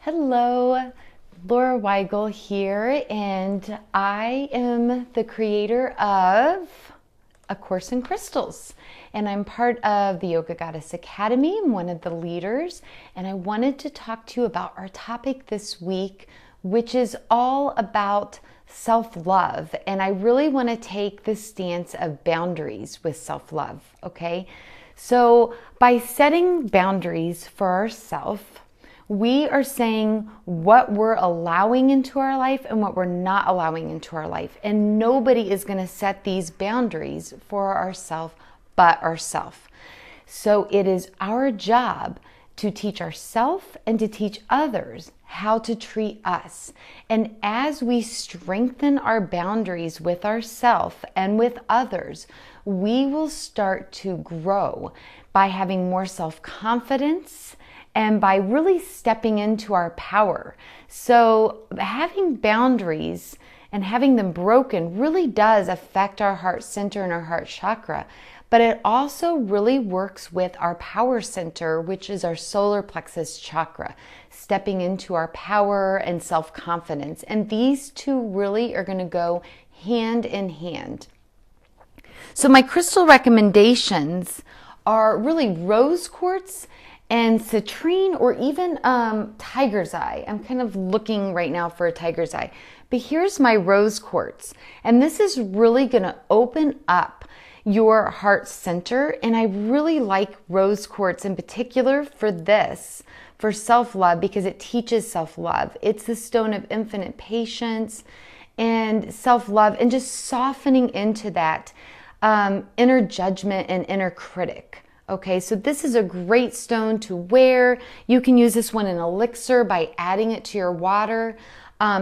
Hello, Laura Weigel here, and I am the creator of A Course in Crystals. And I'm part of the Yoga Goddess Academy. I'm one of the leaders, and I wanted to talk to you about our topic this week, which is all about self-love. And I really want to take the stance of boundaries with self-love, okay? So by setting boundaries for ourselves, we are saying what we're allowing into our life and what we're not allowing into our life. And nobody is going to set these boundaries for ourselves but ourselves. So it is our job to teach ourselves and to teach others how to treat us. And as we strengthen our boundaries with ourselves and with others, we will start to grow by having more self-confidence and by really stepping into our power. So having boundaries and having them broken really does affect our heart center and our heart chakra, but it also really works with our power center, which is our solar plexus chakra, stepping into our power and self-confidence. And these two really are going to go hand in hand. So my crystal recommendations are really rose quartz and citrine, or even tiger's eye. I'm kind of looking right now for a tiger's eye. But here's my rose quartz. And this is really going to open up your heart center. And I really like rose quartz in particular for this, for self-love, because it teaches self-love. It's the stone of infinite patience and self-love, and just softening into that inner judgment and inner critic. Okay, so this is a great stone to wear. You can use this one in elixir by adding it to your water,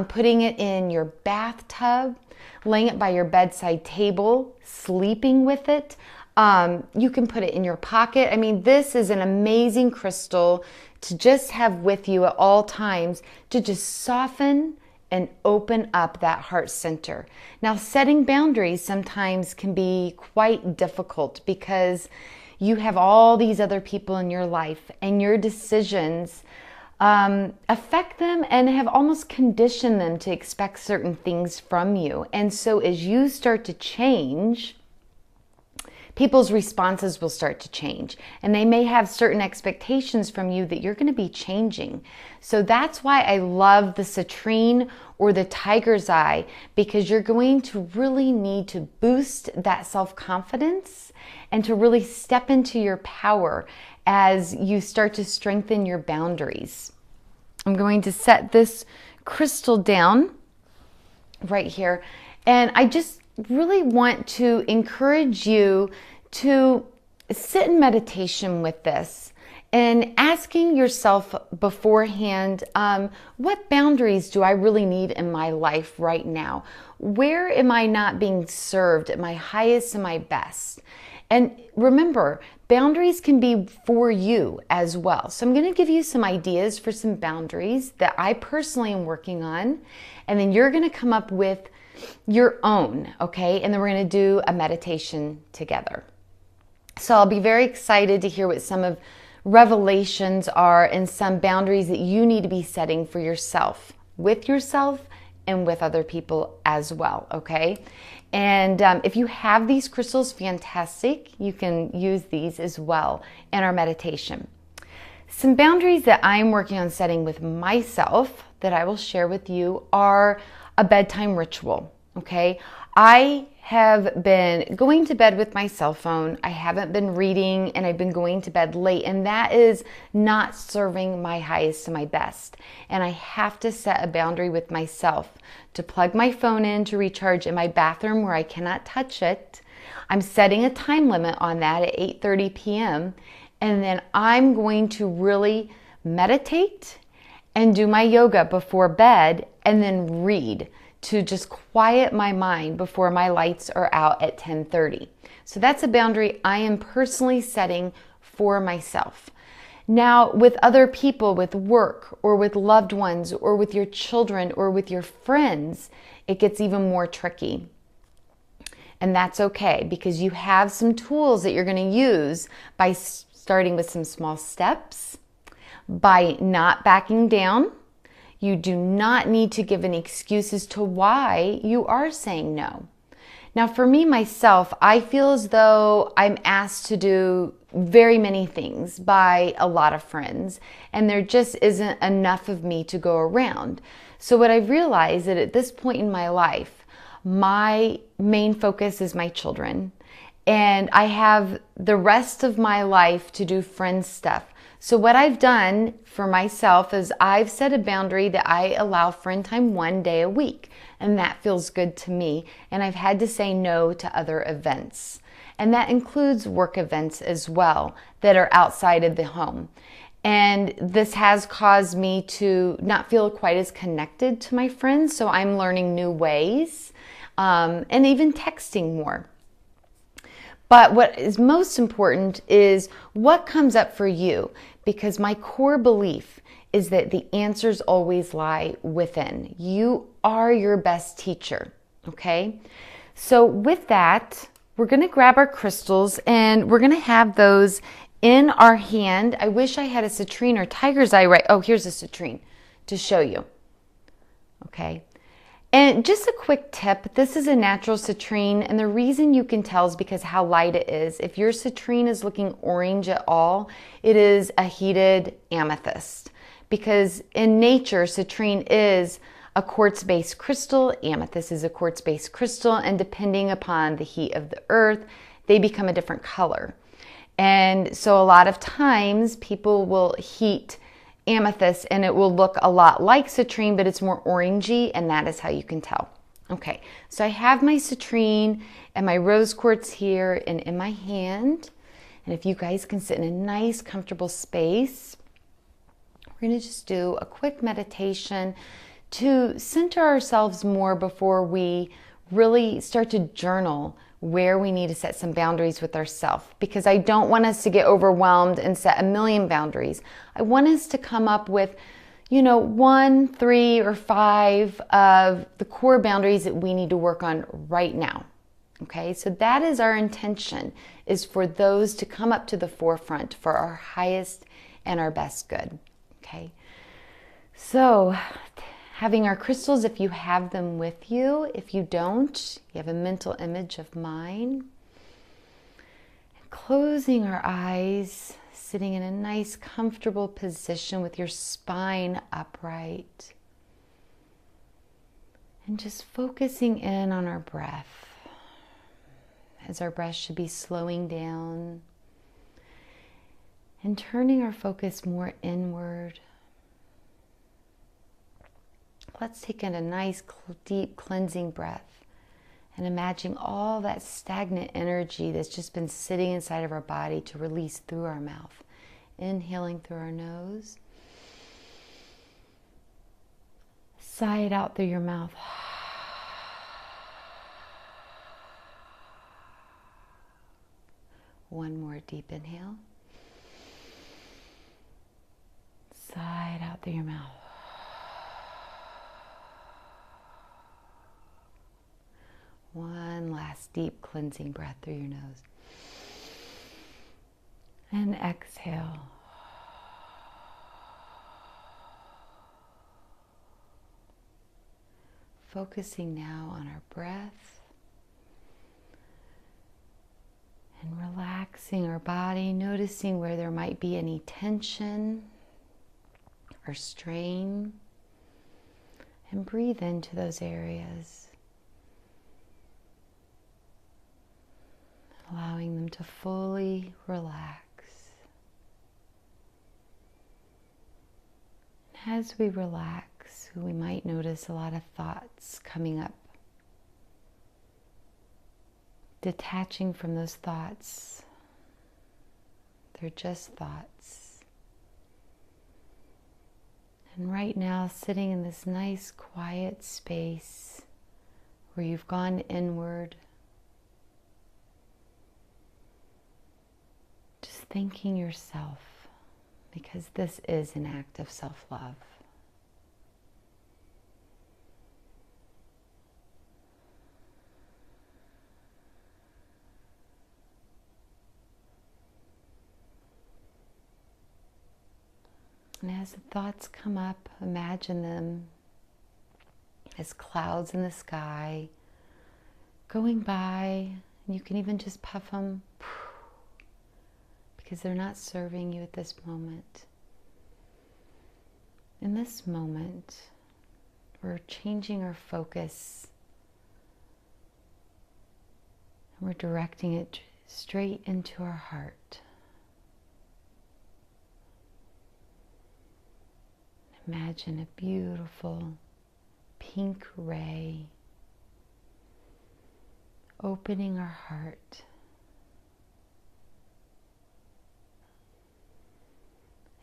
putting it in your bathtub, laying it by your bedside table, sleeping with it. You can put it in your pocket. I mean, this is an amazing crystal to just have with you at all times to just soften and open up that heart center. Now, setting boundaries sometimes can be quite difficult because you have all these other people in your life, and your decisions affect them and have almost conditioned them to expect certain things from you. And so as you start to change, people's responses will start to change, and they may have certain expectations from you that you're going to be changing. So that's why I love the citrine or the tiger's eye, because you're going to really need to boost that self-confidence and to really step into your power as you start to strengthen your boundaries. I'm going to set this crystal down right here, and I just really want to encourage you to sit in meditation with this and asking yourself beforehand, what boundaries do I really need in my life right now? Where am I not being served at my highest and my best? And remember, boundaries can be for you as well. So I'm going to give you some ideas for some boundaries that I personally am working on, and then you're going to come up with your own, okay? And then we're going to do a meditation together. So I'll be very excited to hear what some of revelations are and some boundaries that you need to be setting for yourself, with yourself and with other people as well, okay? And if you have these crystals, fantastic. You can use these as well in our meditation. Some boundaries that I'm working on setting with myself that I will share with you are a bedtime ritual, okay? I have been going to bed with my cell phone. I haven't been reading, and I've been going to bed late, and that is not serving my highest and my best. And I have to set a boundary with myself to plug my phone in to recharge in my bathroom where I cannot touch it. I'm setting a time limit on that at 8:30 p.m. And then I'm going to really meditate and do my yoga before bed, and then read to just quiet my mind before my lights are out at 10:30. So that's a boundary I am personally setting for myself. Now, with other people, with work, or with loved ones, or with your children, or with your friends, it gets even more tricky. And that's okay, because you have some tools that you're going to use by starting with some small steps, by not backing down, You do not need to give any excuses to why you are saying no. Now, for me, myself, I feel as though I'm asked to do very many things by a lot of friends, and there just isn't enough of me to go around. So what I've realized that at this point in my life, my main focus is my children, and I have the rest of my life to do friend stuff. So what I've done for myself is I've set a boundary that I allow friend time 1 day a week, and that feels good to me. And I've had to say no to other events. And that includes work events as well that are outside of the home. And this has caused me to not feel quite as connected to my friends. So I'm learning new ways, and even texting more. But what is most important is what comes up for you, because my core belief is that the answers always lie within. You are your best teacher, okay? So with that, we're gonna grab our crystals and we're gonna have those in our hand. I wish I had a citrine or tiger's eye right. Oh, here's a citrine to show you, okay? And just a quick tip, this is a natural citrine, and the reason you can tell is because how light it is. If your citrine is looking orange at all, it is a heated amethyst. Because in nature, citrine is a quartz-based crystal, amethyst is a quartz-based crystal, and depending upon the heat of the earth, they become a different color. And so a lot of times people will heat amethyst and it will look a lot like citrine, but it's more orangey, and that is how you can tell. Okay, so I have my citrine and my rose quartz here and in my hand. And if you guys can sit in a nice, comfortable space, we're going to just do a quick meditation to center ourselves more before we really start to journal where we need to set some boundaries with ourselves, because I don't want us to get overwhelmed and set a million boundaries. I want us to come up with, 1, 3, or 5 of the core boundaries that we need to work on right now. Okay, so that is our intention, is for those to come up to the forefront for our highest and our best good. Okay, so having our crystals, if you have them with you. If you don't, you have a mental image of mine. And closing our eyes, sitting in a nice, comfortable position with your spine upright. And just focusing in on our breath, as our breath should be slowing down and turning our focus more inward. Let's take in a nice, deep, cleansing breath and imagine all that stagnant energy that's just been sitting inside of our body to release through our mouth. Inhaling through our nose. Sigh it out through your mouth. One more deep inhale. Sigh it out through your mouth. One last deep cleansing breath through your nose. And exhale. Focusing now on our breath and relaxing our body, noticing where there might be any tension or strain, and breathe into those areas, allowing them to fully relax. And as we relax, we might notice a lot of thoughts coming up. Detaching from those thoughts. They're just thoughts. And right now, sitting in this nice, quiet space where you've gone inward, just thanking yourself, because this is an act of self-love. And as the thoughts come up, imagine them as clouds in the sky going by. And you can even just puff them because they're not serving you at this moment. In this moment, we're changing our focus and we're directing it straight into our heart. Imagine a beautiful pink ray opening our heart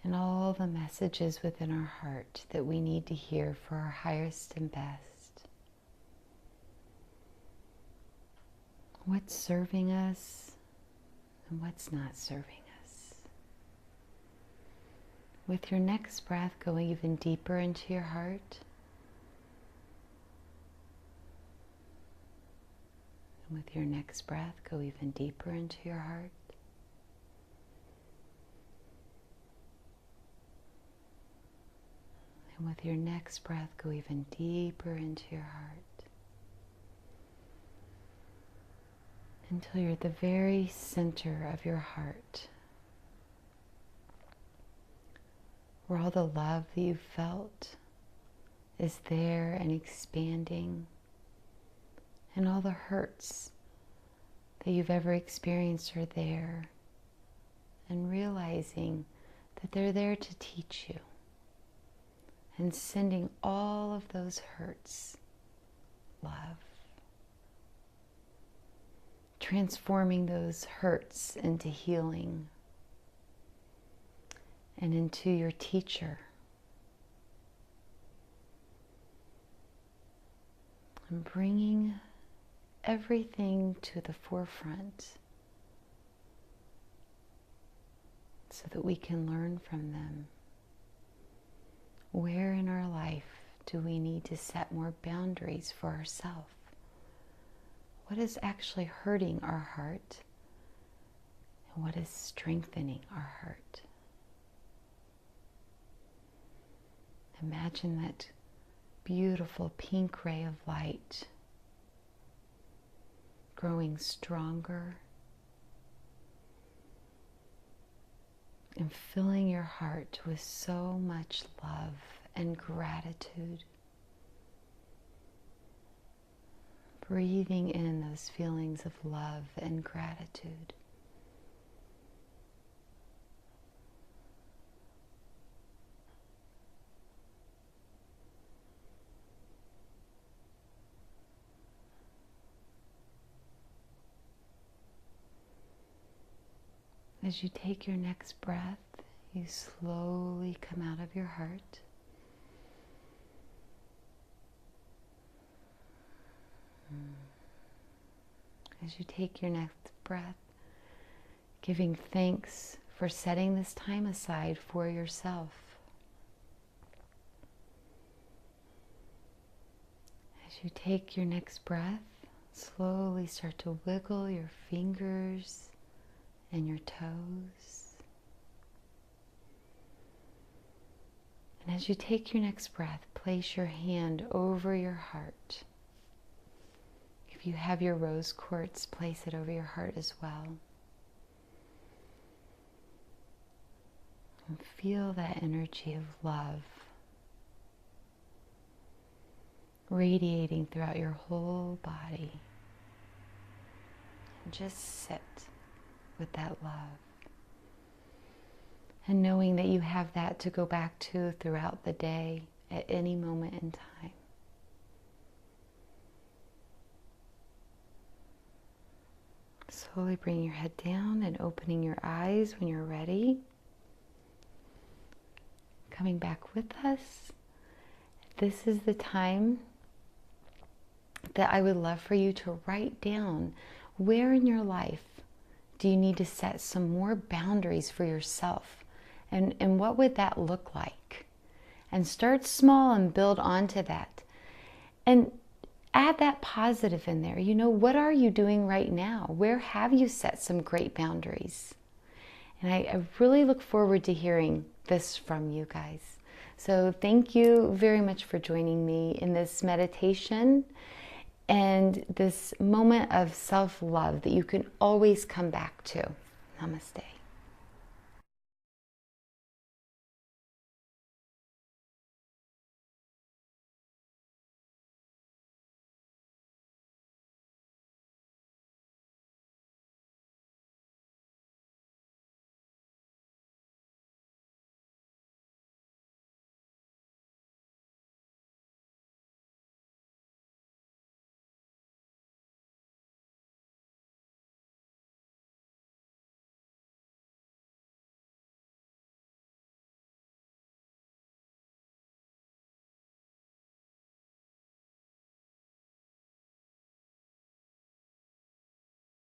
and all the messages within our heart that we need to hear for our highest and best. What's serving us and what's not serving us. With your next breath, going even deeper into your heart. And with your next breath, go even deeper into your heart. And with your next breath, go even deeper into your heart. Until you're at the very center of your heart, where all the love that you've felt is there and expanding, and all the hurts that you've ever experienced are there, and realizing that they're there to teach you, and sending all of those hurts love. Transforming those hurts into healing and into your teacher. And bringing everything to the forefront so that we can learn from them. Where in our life do we need to set more boundaries for ourselves? What is actually hurting our heart and what is strengthening our heart? Imagine that beautiful pink ray of light growing stronger and filling your heart with so much love and gratitude. Breathing in those feelings of love and gratitude. As you take your next breath, you slowly come out of your heart. As you take your next breath, giving thanks for setting this time aside for yourself. As you take your next breath, slowly start to wiggle your fingers and your toes. And as you take your next breath, place your hand over your heart. If you have your rose quartz, place it over your heart as well. And feel that energy of love radiating throughout your whole body. And just sit with that love. And knowing that you have that to go back to throughout the day at any moment in time. Slowly bring your head down and opening your eyes when you're ready. Coming back with us. This is the time that I would love for you to write down where in your life do you need to set some more boundaries for yourself, and what would that look like? And start small and build onto that. And add that positive in there. You know, what are you doing right now? Where have you set some great boundaries? And I really look forward to hearing this from you guys. So thank you very much for joining me in this meditation and this moment of self-love that you can always come back to. Namaste.